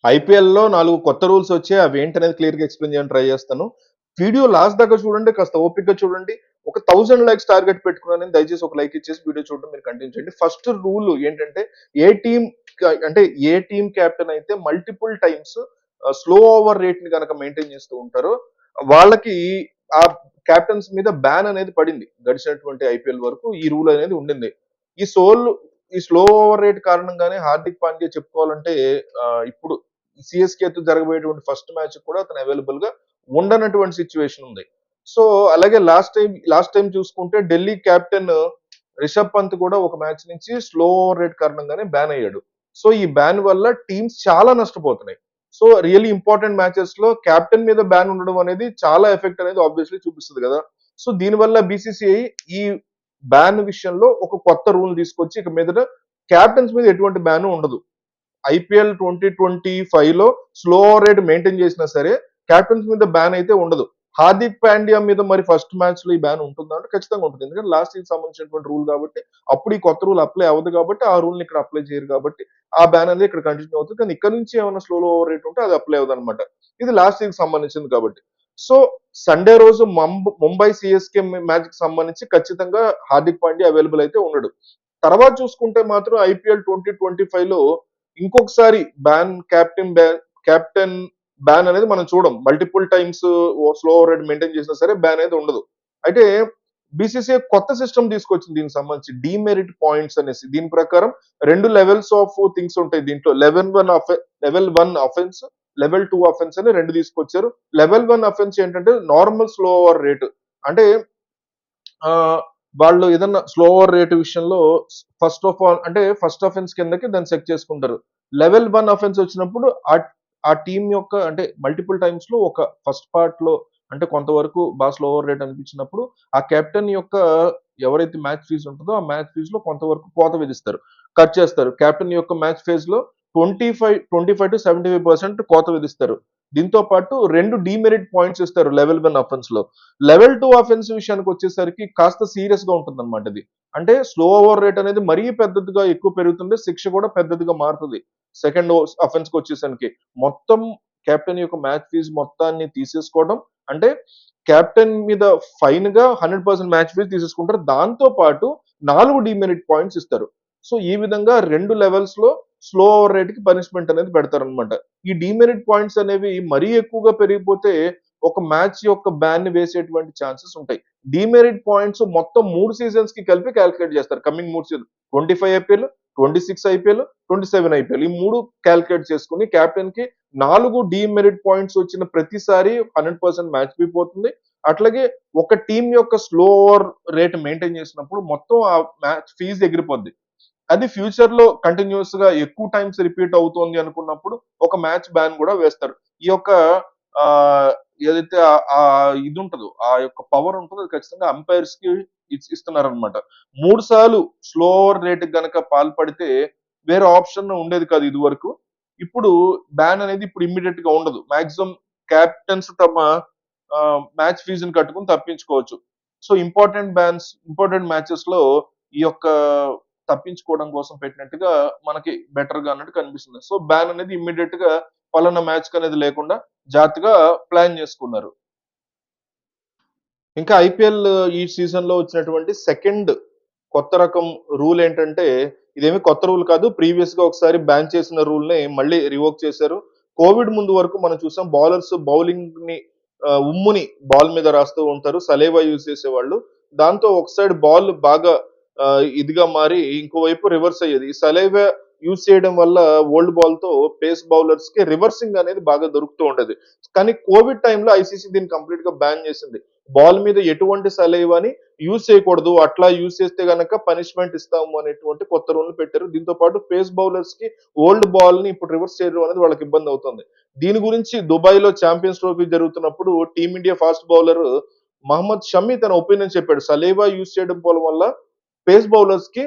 ఐపీఎల్‌లో 4 కొత్త రూల్స్ వచ్చాయి. అవేంటనేది క్లియర్‌గా ఎక్స్‌ప్లెయిన్ చేయడానికి ట్రై చేస్తాను. వీడియో లాస్ట్ దాకా చూడండి. కాస్త ఓపికగా చూడండి. ఒక 1000 లైక్స్ టార్గెట్ పెట్టుకున్నానని దయచేసి ఒక లైక్ ఇచ్చేసి వీడియో చూడడం మీరు కంటిన్యూ చేయండి. ఫస్ట్ రూల్ ఏంటంటే ఏ టీమ్ అంటే ఏ టీమ్ కెప్టెన్ అయితే మల్టిపుల్ టైమ్స్ స్లో ఓవర్ రేట్‌ని గనక మెయింటైన్ చేస్తూ ఉంటారో వాళ్ళకి ఆ కెప్టెన్స్ మీద బ్యాన్ అనేది పడింది. గడిచినటువంటి ఐపీఎల్ వరకు ఈ రూల్ అనేది ఉండింది. ఈ సోల్ ఈ స్లో ఓవర్ రేట్ కారణంగానే హార్దిక్ పాండ్యా చెప్పుకోవాలంటే ఇప్పుడు సిఎస్కేతో జరగబోయేటువంటి ఫస్ట్ మ్యాచ్ కూడా అతను అవైలబుల్ గా ఉండనటువంటి సిచ్యువేషన్ ఉంది. సో అలాగే లాస్ట్ టైం చూసుకుంటే ఢిల్లీ కెప్టెన్ రిషబ్ పంత్ కూడా ఒక మ్యాచ్ నుంచి స్లో ఓవర్ రేట్ కారణంగానే బ్యాన్ అయ్యాడు. సో ఈ బ్యాన్ వల్ల టీమ్స్ చాలా నష్టపోతున్నాయి. సో రియల్లీ ఇంపార్టెంట్ మ్యాచెస్ లో కెప్టెన్ మీద బ్యాన్ ఉండడం అనేది చాలా ఎఫెక్ట్ అనేది ఆబ్వియస్లీ చూపిస్తుంది కదా. సో దీనివల్ల బీసీసీఐ ఈ బ్యాన్ విషయంలో ఒక కొత్త రూల్ తీసుకొచ్చి ఇక మీదట కెప్టెన్స్ మీద ఎటువంటి బ్యాన్ ఉండదు. ఐపీఎల్ 2025 లో స్లో రేట్ మెయింటైన్ చేసినా సరే కెప్టెన్స్ మీద బ్యాన్ అయితే ఉండదు. హార్దిక్ పాండ్యా మీద మరి ఫస్ట్ మ్యాచ్ లో ఈ బ్యాన్ ఉంటుందా అంటే ఖచ్చితంగా ఉంటుంది. ఎందుకంటే లాస్ట్ సీజన్ సంబంధించినటువంటి రూల్ కాబట్టి అప్పుడు ఈ కొత్త రూల్ అప్లై అవ్వదు కాబట్టి ఆ రూల్ ని ఇక్కడ అప్లై చేయరు కాబట్టి ఆ బ్యాన్ అనేది ఇక్కడ కంటిన్యూ అవుతుంది. కానీ ఇక్కడ నుంచి ఏమైనా స్లో ఓవర్ రేట్ ఉంటే అది అప్లై అవ్వదు అనమాట. ఇది లాస్ట్ సీజన్ సంబంధించింది కాబట్టి. సో సండే రోజు ముంబై సిఎస్కే మ్యాచ్ కి సంబంధించి ఖచ్చితంగా హార్దిక్ పాండ్యా అవైలబుల్ అయితే ఉండడు. తర్వాత చూసుకుంటే మాత్రం ఐపీఎల్ 2025 లో ఇంకొకసారి కెప్టెన్ బ్యాన్ అనేది మనం చూడం. Multiple times slow rate maintain చేసినా సరే బ్యాన్ అనేది ఉండదు. అయితే బీసీసీఐ కొత్త సిస్టమ్ తీసుకొచ్చింది దీనికి సంబంధించి డీమెరిట్ పాయింట్స్ అనేసి. దీని ప్రకారం 2 లెవెల్స్ ఆఫ్ థింగ్స్ ఉంటాయి దీంట్లో. లెవెల్ 1 అఫెన్స్, లెవెల్ 2 అఫెన్స్ అని 2 తీసుకొచ్చారు. లెవెల్ 1 అఫెన్స్ ఏంటంటే నార్మల్ స్లో ఓవర్ రేట్. అంటే ఆహ్, వాళ్ళు ఏదన్నా స్లో ఓవర్ రేట్ విషయంలో ఫస్ట్ ఆఫ్ ఆల్ అంటే ఫస్ట్ అఫెన్స్ కిందకి దాన్ని సెట్ చేసుకుంటారు. లెవెల్ 1 అఫెన్స్ వచ్చినప్పుడు ఆ టీమ్ యొక్క అంటే మల్టిపుల్ టైమ్స్ లో ఒక ఫస్ట్ పార్ట్ లో అంటే కొంతవరకు బాగా స్లో ఓవర్ రేట్ అనిపించినప్పుడు ఆ కెప్టెన్ యొక్క ఎవరైతే మ్యాచ్ ఫీజు ఉంటుందో ఆ మ్యాచ్ ఫీజు లో కొంతవరకు కోత విధిస్తారు. కట్ చేస్తారు. కెప్టెన్ యొక్క మ్యాచ్ ఫేజ్ లో 25-75% కోత విధిస్తారు. దీంతో పాటు 2 డీమెరిట్ పాయింట్స్ ఇస్తారు లెవెల్ 1 అఫెన్స్ లో. లెవెల్ 2 అఫెన్స్ విషయానికి వచ్చేసరికి కాస్త సీరియస్ గా ఉంటుందన్నమాట ఇది. అంటే స్లో ఓవర్ రేట్ అనేది మరీ పెద్దదిగా ఎక్కువ పెరుగుతుంది. శిక్ష కూడా పెద్దదిగా మారుతుంది. సెకండ్ అఫెన్స్ కి వచ్చేసరికి మొత్తం కెప్టెన్ యొక్క మ్యాచ్ ఫీజు మొత్తాన్ని తీసేసుకోవడం అంటే కెప్టెన్ మీద ఫైన్ గా 100% మ్యాచ్ ఫీజు తీసేసుకుంటారు. దాంతో పాటు 4 డిమెరిట్ పాయింట్స్ ఇస్తారు. సో ఈ విధంగా 2 లెవెల్స్ లో స్లో ఓవర్ రేట్ కి పనిష్మెంట్ అనేది పెడతారనమాట. ఈ డిమెరిట్ పాయింట్స్ అనేవి మరీ ఎక్కువగా పెరిగిపోతే ఒక మ్యాచ్ యొక్క బ్యాన్ ని వేసేటువంటి ఛాన్సెస్ ఉంటాయి. డిమెరిట్ పాయింట్స్ మొత్తం 3 సీజన్స్ కి కలిపి క్యాలిక్యులేట్ చేస్తారు. Coming 3 season 25 IPL, 26 IPL, 27 IPL. ఈ 3 క్యాలిక్యులేట్ చేసుకొని కెప్టెన్ కి 4 డిమెరిట్ పాయింట్స్ వచ్చిన ప్రతిసారి 100% మ్యాచ్ ఫీ పోతుంది. అట్లాగే ఒక టీం యొక్క స్లో ఓవర్ రేట్ మెయింటైన్ చేసినప్పుడు మొత్తం ఆ మ్యాచ్ ఫీజు ఎగిరిపోద్ది. అది ఫ్యూచర్ లో కంటిన్యూస్ గా ఎక్కువ టైమ్స్ రిపీట్ అవుతోంది అనుకున్నప్పుడు ఒక మ్యాచ్ బ్యాన్ కూడా వేస్తారు. ఈ యొక్క ఆహ్, ఏదైతే ఇది ఉంటదో ఆ యొక్క పవర్ ఉంటదో అది ఖచ్చితంగా అంపైర్స్ కి ఇస్తున్నారనమాట. 3 సార్లు స్లో ఓవర్ రేట్ గనక పాల్పడితే వేరే ఆప్షన్ ఉండేది కాదు ఇదివరకు. ఇప్పుడు బ్యాన్ అనేది ఇప్పుడు ఇమ్మీడియేట్ గా ఉండదు. మాక్సిమం కెప్టెన్స్ తమ మ్యాచ్ ఫీజుని కట్టుకొని తప్పించుకోవచ్చు. సో ఇంపార్టెంట్ మ్యాచెస్ లో ఈ యొక్క తప్పించుకోవడం కోసం పెట్టినట్టుగా మనకి బెటర్ గా అన్నట్టు కనిపిస్తుంది. సో బ్యాన్ అనేది ఇమ్మీడియట్ గా పలానా మ్యాచ్ అనేది లేకుండా జాగ్రత్తగా ప్లాన్ చేసుకున్నారు. ఇంకా ఐపీఎల్ ఈ సీజన్ లో వచ్చినటువంటి సెకండ్ కొత్త రకం రూల్ ఏంటంటే ఇదేమి కొత్త రూల్ కాదు. ప్రీవియస్ గా ఒకసారి బ్యాన్ చేసిన రూల్ ని మళ్ళీ రివోక్ చేశారు. కోవిడ్ ముందు వరకు మనం చూసాం బౌలర్స్ బౌలింగ్ ని ఉమ్ముని బాల్ మీద రాస్తూ ఉంటారు. సలేవా యూజ్ చేసేవాళ్ళు. దాంతో ఒక సైడ్ బాల్ బాగా ఇదిగా మారి ఇంకోవైపు రివర్స్ అయ్యేది. ఈ సలేవా యూజ్ చేయడం వల్ల ఓల్డ్ బాల్ తో పేస్ బౌలర్స్ కి రివర్సింగ్ అనేది బాగా దొరుకుతూ ఉండేది. కానీ కోవిడ్ టైంలో ఐసీసీ దీన్ని కంప్లీట్ గా బ్యాన్ చేసింది. బాల్ మీద ఎటువంటి సలైవాని యూజ్ చేయకూడదు. అట్లా యూజ్ చేస్తే గనక పనిష్మెంట్ ఇస్తాము అనేటువంటి కొత్త రూల్ పెట్టారు. దీంతో పాటు పేస్ బౌలర్స్ కి ఓల్డ్ బాల్ ని ఇప్పుడు రివర్స్ చేయడం అనేది వాళ్ళకి ఇబ్బంది అవుతుంది. దీని గురించి దుబాయ్ లో ఛాంపియన్స్ ట్రోఫీ జరుగుతున్నప్పుడు team India fast bowler Mohammed Shami తన ఒపీనియన్ చెప్పాడు. సలేవా యూజ్ చేయడం వల్ల పేస్ బౌలర్స్ కి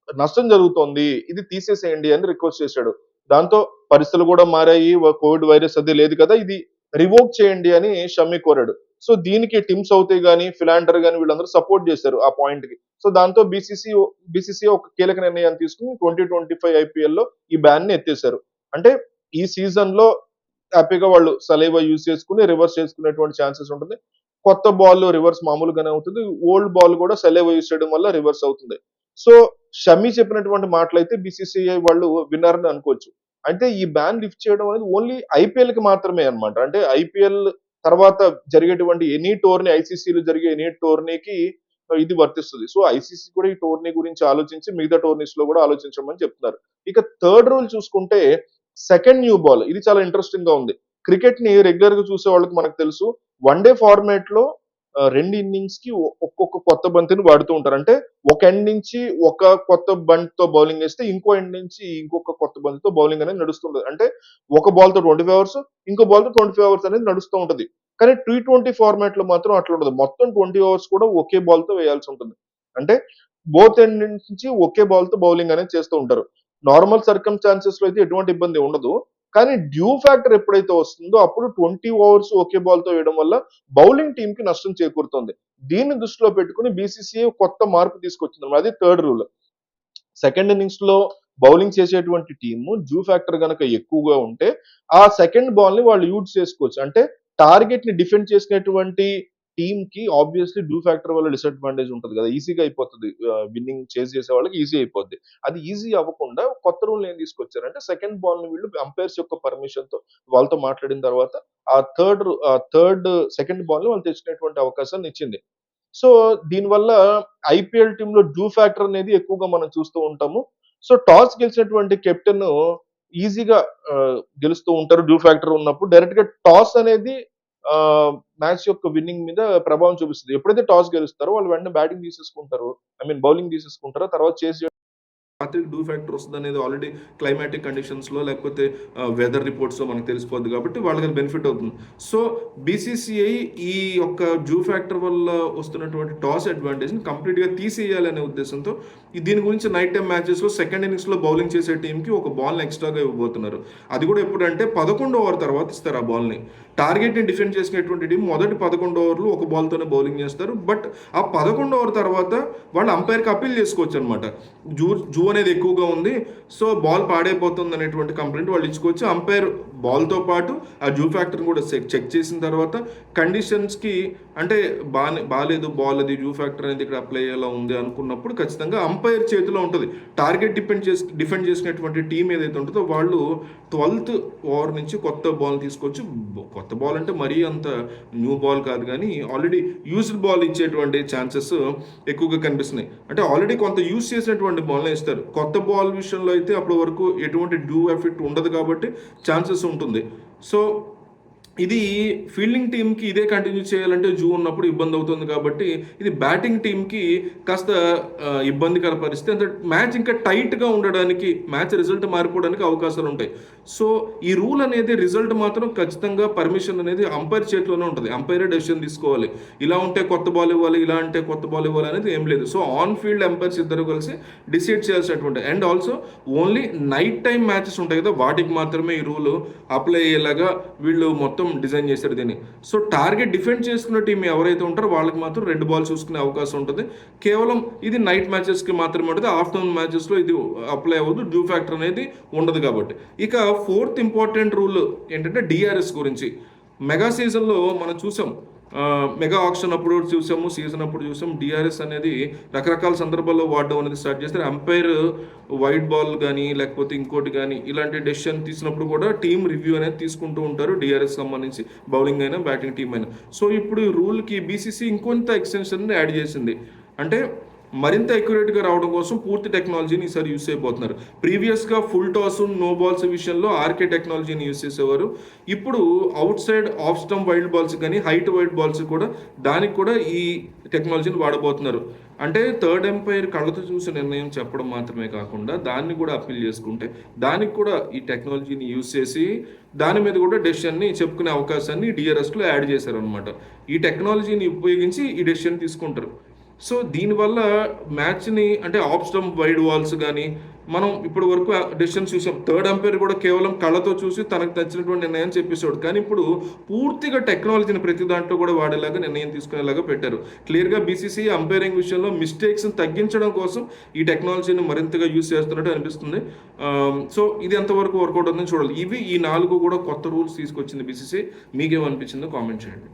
నష్టం జరుగుతోంది. ఇది తీసేసేయండి అని రిక్వెస్ట్ చేశాడు. దాంతో పరిస్థితులు కూడా మారాయి. కోవిడ్ వైరస్ అది లేదు కదా. ఇది రివోక్ చేయండి అని షమి కోరాడు. సో దీనికి టిమ్ సౌతీ గాని, ఫిలాండర్ గాని వీళ్ళందరూ సపోర్ట్ చేశారు ఆ పాయింట్ కి. సో దాంతో బీసీసీ ఒక కీలక నిర్ణయాన్ని తీసుకుని 2025 ఐపీఎల్ లో ఈ బ్యాన్ ని ఎత్తేసారు. అంటే ఈ సీజన్‌లో హ్యాపీగా వాళ్ళు సలైవా యూజ్ చేసుకొని రివర్స్ చేసుకునేటువంటి ఛాన్సెస్ ఉంటుంది. కొత్త బాల్ రివర్స్ మామూలుగానే అవుతుంది. ఓల్డ్ బాల్ కూడా సలైవా యూజ్ చేయడం వల్ల రివర్స్ అవుతుంది. సో, షమి చెప్పినటువంటి మాటలైతే బీసీసీఐ వాళ్ళు విన్నారని అనుకోవచ్చు. అయితే ఈ బ్యాన్ లిఫ్ట్ చేయడం అనేది ఓన్లీ ఐపీఎల్‌కి మాత్రమే అన్నమాట. అంటే ఐపీఎల్ తర్వాత జరిగేటువంటి ఎనీ టోర్నీ ఐసీసీలో జరిగే ఎనీ టోర్నీకి ఇది వర్తిస్తది. సో, ఐసీసీ కూడా ఈ టోర్నీ గురించి ఆలోచించి మిగతా టోర్నీస్‌లో కూడా ఆలోచించమని చెప్తున్నారు. ఇక థర్డ్ రూల్ చూసుకుంటే సెకండ్ న్యూ బాల్. ఇది చాలా ఇంట్రెస్టింగ్‌గా ఉంది. క్రికెట్‌ని రెగ్యులర్‌గా చూసే వాళ్ళకి మనకు తెలుసు. వన్ డే ఫార్మాట్‌లో 2 ఇన్నింగ్స్‌కి ఒక్కొక్క కొత్త బంతిని వాడుతూ ఉంటారు. అంటే ఒక ఎండ్ నుంచి ఒక కొత్త బంతితో బౌలింగ్ ఏస్తే, ఇంకో ఎండ్ నుంచి ఇంకొక కొత్త బంతితో బౌలింగ్ అనేది నడుస్తుంటది. అంటే ఒక బాల్‌తో 25 ఓవర్స్, ఇంకో బాల్‌తో 25 ఓవర్స్ అనేది నడుస్తూ ఉంటది. కానీ టీ20 ఫార్మాట్‌లో మాత్రం అట్లా ఉండదు. మొత్తం 20 ఓవర్స్ కూడా ఒకే బాల్‌తో వేయాల్సి ఉంటుంది. అంటే బోత్ ఎండ్ నుంచి ఒకే బాల్‌తో బౌలింగ్ అనేది చేస్తూ ఉంటారు. నార్మల్ సర్కమ్‌స్టాన్సెస్‌లో అయితే ఎటువంటి ఇబ్బంది ఉండదు. కానీ డ్యూ ఫ్యాక్టర్ ఎప్పుడైతే వస్తుందో అప్పుడు 20 ఓవర్స్ ఒకే బాల్‌తో వేయడం వల్ల బౌలింగ్ టీమ్‌కి నష్టం చేకూరుతుంది. దీన్ని దృష్టిలో పెట్టుకొని బీసీసీఐ కొత్త మార్పు తీసుకొచ్చిందన్నమాట. అది థర్డ్ రూల్. సెకండ్ ఇన్నింగ్స్‌లో బౌలింగ్ చేసేటువంటి టీము డ్యూ ఫ్యాక్టర్ గనక ఎక్కువగా ఉంటే, ఆ సెకండ్ బాల్‌ని వాళ్ళు యూజ్ చేసుకోవచ్చు. అంటే టార్గెట్‌ని డిఫెండ్ చేసుకునేటువంటి టీమ్‌కి ఆబ్వియస్‌లీ డ్యూ ఫ్యాక్టర్ వల్ల డిసడ్వాంటేజ్ ఉంటది కదా! ఈజీగా అయిపోతది. విన్నింగ్ చేజ్ చేసే వాళ్ళకి ఈజీ అయిపోద్ది. అది ఈజీ అవ్వకుండా కొత్త రూల్‌ని ఏం తీసుకొచ్చారంటే, సెకండ్ బాల్‌ని వీళ్ళు అంపైర్స్ యొక్క పర్మిషన్‌తో వాళ్ళతో మాట్లాడిన తర్వాత ఆ థర్డ్ సెకండ్ బాల్‌ని వాళ్ళు తెచ్చుకునేటువంటి అవకాశాన్ని ఇచ్చింది. సో, దీనివల్ల ఐపీఎల్ టీమ్‌లో డ్యూ ఫ్యాక్టర్ అనేది ఎక్కువగా మనం చూస్తూ ఉంటాము. సో, టాస్ గెలిచినటువంటి కెప్టెన్ ఈజీగా గెలుస్తూ ఉంటారు డ్యూ ఫ్యాక్టర్ ఉన్నప్పుడు. డైరెక్ట్‌గా టాస్ అనేది మ్యాచ్ యొక్క విన్నింగ్ మీద ప్రభావం చూపిస్తది. ఎప్పుడైతే టాస్ గెలుస్తారో వాళ్ళు వెంటనే బ్యాటింగ్ తీసేసుకుంటారు. బౌలింగ్ తీసేసుకుంటారో తర్వాత రాత్రికి డ్యూ ఫ్యాక్టర్ వస్తుందనేది ఆల్రెడీ క్లైమాటిక్ కండిషన్స్‌లో లేకపోతే వెదర్ రిపోర్ట్స్‌లో మనకు తెలిసిపోద్ది కాబట్టి వాళ్ళకి అది బెనిఫిట్ అవుతుంది. సో, బీసీసీఐ ఈ యొక్క డ్యూ ఫ్యాక్టర్ వల్ల వస్తున్నటువంటి టాస్ అడ్వాంటేజ్‌ని కంప్లీట్‌గా తీసేయాలనే ఉద్దేశంతో దీని గురించి నైట్ టైమ్ మ్యాచెస్‌లో సెకండ్ ఇన్నింగ్స్‌లో బౌలింగ్ చేసే టీమ్‌కి ఒక బాల్‌ని ఎక్స్‌ట్రాగా ఇవ్వబోతున్నారు. అది కూడా ఎప్పుడంటే 11 ఓవర్ తర్వాత ఇస్తారు ఆ బాల్‌ని. టార్గెట్‌ని డిఫెండ్ చేసుకునేటువంటి టీం మొదటి 11 ఓవర్లు ఒక బాల్‌తోనే బౌలింగ్ చేస్తారు. బట్ ఆ 11 ఓవర్ తర్వాత వాళ్ళు అంపైర్‌కి అప్పీల్ చేసుకోవచ్చనమాట. జూ అనేది ఎక్కువగా ఉంది. సో, బాల్ పాడైపోతుంది అనేటువంటి కంప్లైంట్ వాళ్ళు ఇచ్చుకోవచ్చు. అంపైర్ బాల్‌తో పాటు ఆ జూ ఫ్యాక్టర్‌ని కూడా చెక్ చేసిన తర్వాత కండిషన్స్‌కి అంటే బాలేదు బాల్ అది జూ ఫ్యాక్టర్ అనేది ఇక్కడ అప్లై అయ్యేలా ఉంది అనుకున్నప్పుడు ఖచ్చితంగా అంపైర్ చేతిలో ఉంటుంది. టార్గెట్ డిఫెండ్ చేసుకునేటువంటి టీం ఏదైతే ఉంటుందో వాళ్ళు 12th ఓవర్ నుంచి కొత్త బాల్ తీసుకొచ్చి కొత్త బాల్ అంటే మరీ అంత న్యూ బాల్ కాదు కానీ ఆల్రెడీ యూజ్డ్ బాల్ ఇచ్చేటువంటి ఛాన్సెస్ ఎక్కువగా కనిపిస్తున్నాయి. అంటే ఆల్రెడీ కొంత యూజ్ చేసినటువంటి బాల్ని ఇస్తారు. కొత్త బాల్ విషయంలో అయితే అప్పటి వరకు ఎటువంటి డ్యూ ఎఫెక్ట్ ఉండదు కాబట్టి ఛాన్సెస్ ఉంటుంది. సో, ఇది ఫీల్డింగ్ టీమ్‌కి ఇదే కంటిన్యూ చేయాలంటే జూ ఉన్నప్పుడు ఇబ్బంది అవుతుంది కాబట్టి ఇది బ్యాటింగ్ టీమ్‌కి కాస్త ఇబ్బందికర పరిస్థితి. అంటే మ్యాచ్ ఇంకా టైట్‌గా ఉండడానికి, మ్యాచ్ రిజల్ట్ మారిపోవడానికి అవకాశాలు ఉంటాయి. సో, ఈ రూల్ అనేది రిజల్ట్ మాత్రం ఖచ్చితంగా పర్మిషన్ అనేది అంపైర్ చేతిలోనే ఉంటది. అంపైరే డెసిషన్ తీసుకోవాలి. ఇలా ఉంటే కొత్త బాల్ ఇవ్వాలి, ఇలా అంటే కొత్త బాల్ ఇవ్వాలి అనేది ఏం లేదు. సో, ఆన్ ఫీల్డ్ అంపైర్స్ ఇద్దరు కలిసి డిసైడ్ చేయాల్సినటువంటి and also only night time matches ఉంటాయి కదా! వాటికి మాత్రమే ఈ రూల్ అప్లై అయ్యేలాగా వీళ్ళు మొత్తం డిజైన్ చేశారు దీన్ని. సో, టార్గెట్ డిఫెండ్ చేసుకున్న టీం ఎవరైతే ఉంటారో వాళ్ళకి మాత్రం 2 బాల్ చూసుకునే అవకాశం ఉంటుంది. కేవలం ఇది నైట్ మ్యాచెస్‌కి మాత్రమే ఉంటుంది. ఆఫ్టర్‌నూన్ మ్యాచెస్‌లో ఇది అప్లై అవ్వదు. డ్యూ ఫ్యాక్టర్ అనేది ఉండదు కాబట్టి. ఇక ఫోర్త్ ఇంపార్టెంట్ రూల్ ఏంటంటే డీఆర్ఎస్ గురించి. మెగా సీజన్‌లో మనం చూసాం. మెగా ఆక్షన్ అప్పుడు చూసాము, సీజన్ అప్పుడు చూసాం. డీఆర్ఎస్ అనేది రకరకాల సందర్భాల్లో వాడడం అనేది స్టార్ట్ చేస్తారు. అంపైర్ వైట్ బాల్ కానీ లేకపోతే ఇంకోటి కానీ ఇలాంటి డెసిషన్ తీసినప్పుడు కూడా టీమ్ రివ్యూ అనేది తీసుకుంటూ ఉంటారు డీఆర్ఎస్ సంబంధించి బౌలింగ్ అయినా బ్యాటింగ్ టీం అయినా. సో, ఇప్పుడు ఈ రూల్కి బీసీసీ ఇంకొంత ఎక్స్టెన్షన్ యాడ్ చేసింది. అంటే మరింత అక్యురేట్‌గా రావడం కోసం పూర్తి టెక్నాలజీని ఈసారి యూజ్ చేయబోతున్నారు. ప్రీవియస్‌గా ఫుల్ టాస్, నో బాల్స్ విషయంలో ఆర్కే టెక్నాలజీని యూజ్ చేసేవారు. ఇప్పుడు out side off stump wild balls కానీ హైట్ వైడ్ బాల్స్ కూడా దానికి కూడా ఈ టెక్నాలజీని వాడబోతున్నారు. అంటే థర్డ్ ఎంపైర్ కళ్ళతో చూసి నిర్ణయం చెప్పడం మాత్రమే కాకుండా దాన్ని కూడా అప్పీల్ చేసుకుంటే దానికి కూడా ఈ టెక్నాలజీని యూజ్ చేసి దాని మీద కూడా డెసిషన్ని చెప్పుకునే అవకాశాన్ని డీఆర్ఎస్‌లో యాడ్ చేశారనమాట. ఈ టెక్నాలజీని ఉపయోగించి ఈ డెసిషన్ తీసుకుంటారు. సో, దీనివల్ల మ్యాచ్‌ని అంటే ఆఫ్ స్టంప్ వైడ్ వాల్స్ గానీ, మనం ఇప్పుడు వరకు డెసిషన్స్ చూసాం. థర్డ్ అంపైర్ కూడా కేవలం కళ్ళతో చూసి తనకు నచ్చినటువంటి నిర్ణయం చెప్పేసాడు. కానీ ఇప్పుడు పూర్తిగా టెక్నాలజీని ప్రతి దాంట్లో కూడా వాడేలాగా నిర్ణయం తీసుకునేలాగా పెట్టారు. క్లియర్గా బీసీసీ అంపైరింగ్ విషయంలో మిస్టేక్స్ని తగ్గించడం కోసం ఈ టెక్నాలజీని మరింతగా యూజ్ చేస్తున్నట్టు అనిపిస్తుంది. సో ఇది ఎంతవరకు వర్కౌట్ అవుతుందని చూడాలి. ఇవి ఈ 4 కూడా కొత్త రూల్స్ తీసుకొచ్చింది బీసీసీ. మీకేమనిపించిందో కామెంట్ చేయండి.